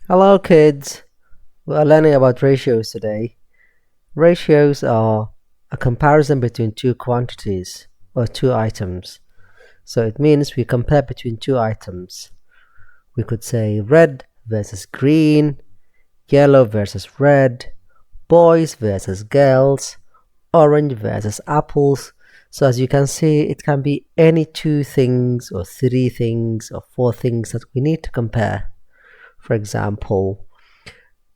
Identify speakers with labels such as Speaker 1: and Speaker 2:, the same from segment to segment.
Speaker 1: Hello kids, we are learning about ratios today. Ratios are a comparison between two quantities or two items. So it means we compare between two items. We could say red versus green, yellow versus red, boys versus girls, orange versus apples. So as you can see, it can be any two things or three things or four things that we need to compare. For example,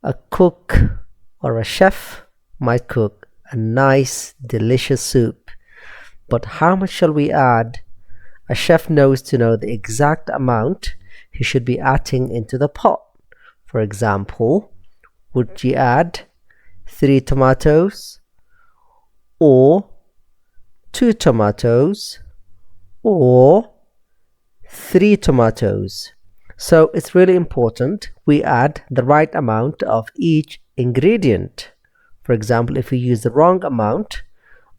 Speaker 1: a cook or a chef might cook a nice, delicious soup, but how much shall we add? A chef knows to know the exact amount he should be adding into the pot. For example, would you add 3 tomatoes or 2 tomatoes or 3 tomatoes? So it's really important we add the right amount of each ingredient. For example, if we use the wrong amount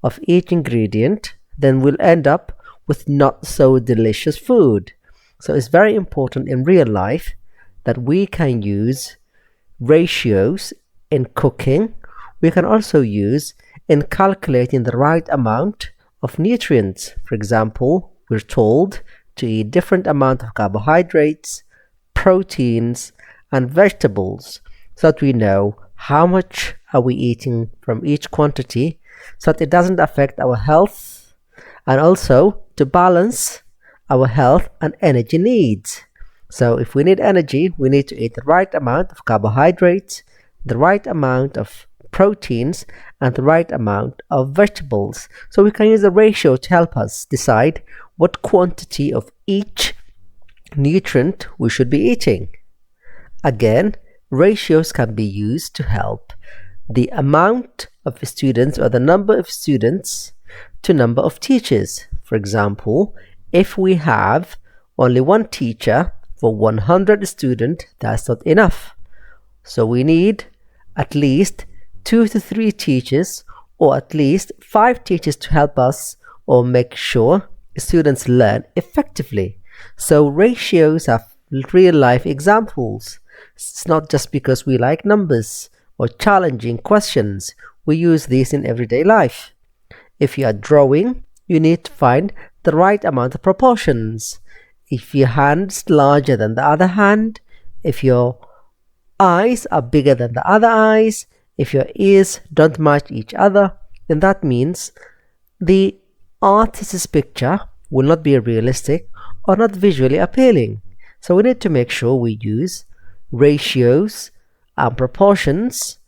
Speaker 1: of each ingredient, then we'll end up with not so delicious food. So it's very important in real life that we can use ratios in cooking. We can also use in calculating the right amount of nutrients. For example, we're told to eat different amount of carbohydrates, proteins and vegetables so that we know how much are we eating from each quantity so that it doesn't affect our health, and also to balance our health and energy needs. So if we need energy, we need to eat the right amount of carbohydrates, the right amount of proteins and the right amount of vegetables. So we can use a ratio to help us decide what quantity of each nutrient we should be eating. Again, ratios can be used to help the amount of students or the number of students to number of teachers. For example, if we have only one teacher for 100 students, that's not enough. So we need at least 2 to 3 teachers or at least 5 teachers to help us or make sure students learn effectively. So ratios have real life examples. It's not just because we like numbers or challenging questions. We use these in everyday life. If you are drawing, you need to find the right amount of proportions. If your hand's larger than the other hand, if your eyes are bigger than the other eyes, if your ears don't match each other, then that means the artist's picture will not be realistic or not visually appealing. So we need to make sure we use ratios and proportions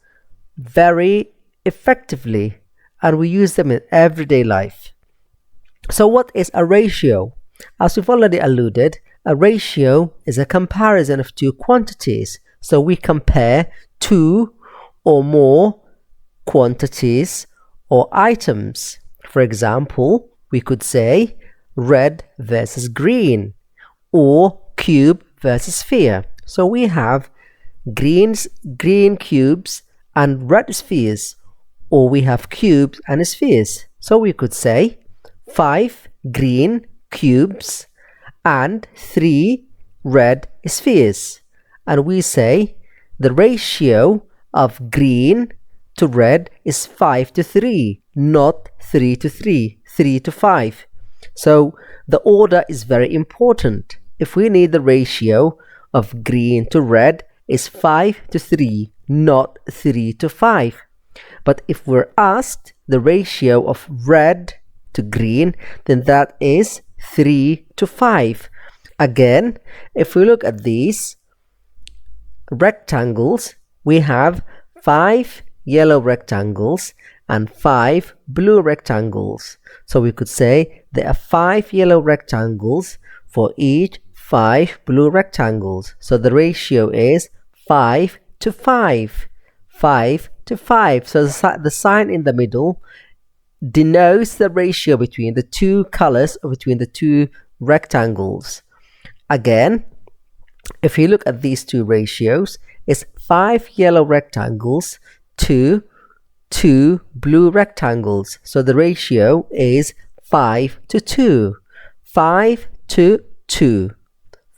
Speaker 1: very effectively, and we use them in everyday life. So what is a ratio? As we've already alluded, a ratio is a comparison of two quantities. So we compare two or more quantities or items. For example, we could say red versus green or cube versus sphere. So we have green cubes and red spheres, or we have cubes and spheres. So we could say 5 green cubes and 3 red spheres. And we say the ratio of green to red is 5 to 3, not 3 to 3, 3 to 5. So the order is very important. If we need the ratio of green to red is 5 to 3, not 3 to 5. But if we're asked the ratio of red to green, then that is 3 to 5. Again, if we look at these rectangles, we have 5 yellow rectangles and 5 blue rectangles. So we could say there are 5 yellow rectangles for each 5 blue rectangles. So the ratio is 5 to 5. 5 to 5. So the sign in the middle denotes the ratio between the two colors or between the two rectangles. Again, if you look at these two ratios, it's 5 yellow rectangles to 2 blue rectangles. So the ratio is 5 to 2. 5 to 2.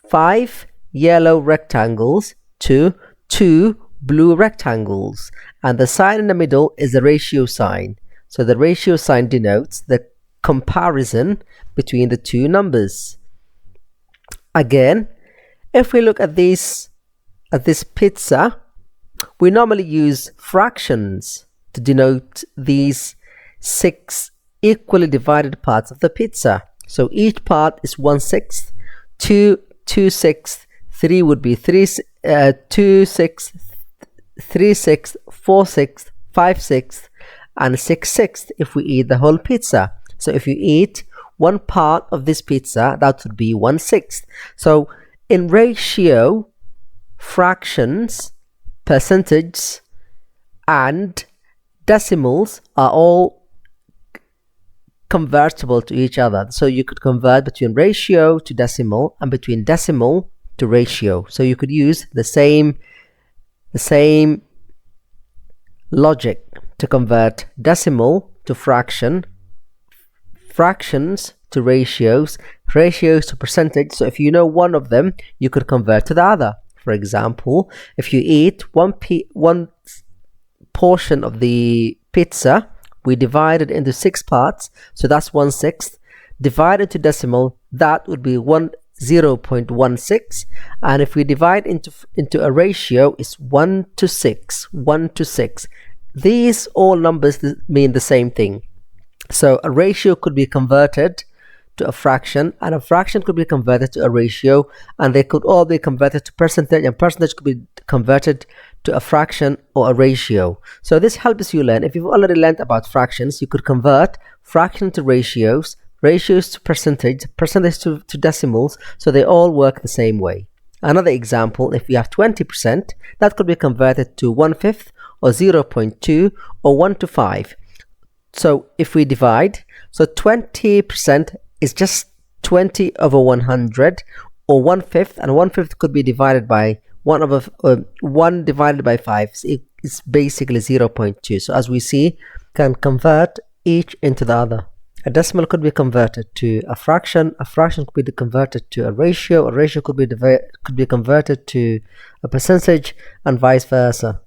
Speaker 1: 5 yellow rectangles to two blue rectangles, and the sign in the middle is the ratio sign. So the ratio sign denotes the comparison between the two numbers. Again, if we look at this pizza, we normally use fractions to denote these 6 equally divided parts of the pizza. So each part is 1/6, 2 2/6, 3 would be 2/6, 3/6, 4/6, 5/6, and 6/6 if we eat the whole pizza. So if you eat one part of this pizza, that would be 1/6. So in ratio, fractions, percentage, and decimals are all convertible to each other. So you could convert between ratio to decimal and between decimal to ratio. So you could use the same logic to convert decimal to fraction, fractions to ratios, ratios to percentage. So if you know one of them, you could convert to the other. For example, if you eat one portion of the pizza, we divide it into 6 parts, so that's 1/6. Divided to decimal, that would be 0.16. And if we divide into a ratio, it's 1/6, 1/6. These all numbers mean the same thing. So a ratio could be converted to a fraction, and a fraction could be converted to a ratio, and they could all be converted to percentage, and percentage could be converted to a fraction or a ratio. So this helps you learn. If you've already learned about fractions, you could convert fraction to ratios, ratios to percentage, percentage to decimals, so they all work the same way. Another example, if you have 20%, that could be converted to 1/5 or 0.2 or 1/5. So if we divide, so 20% is just 20 over 100, or 1/5, and 1/5 could be divided by 1 divided by 5. It's basically 0.2. So as we see, can convert each into the other. A decimal could be converted to a fraction could be converted to a ratio could be converted to a percentage, and vice versa.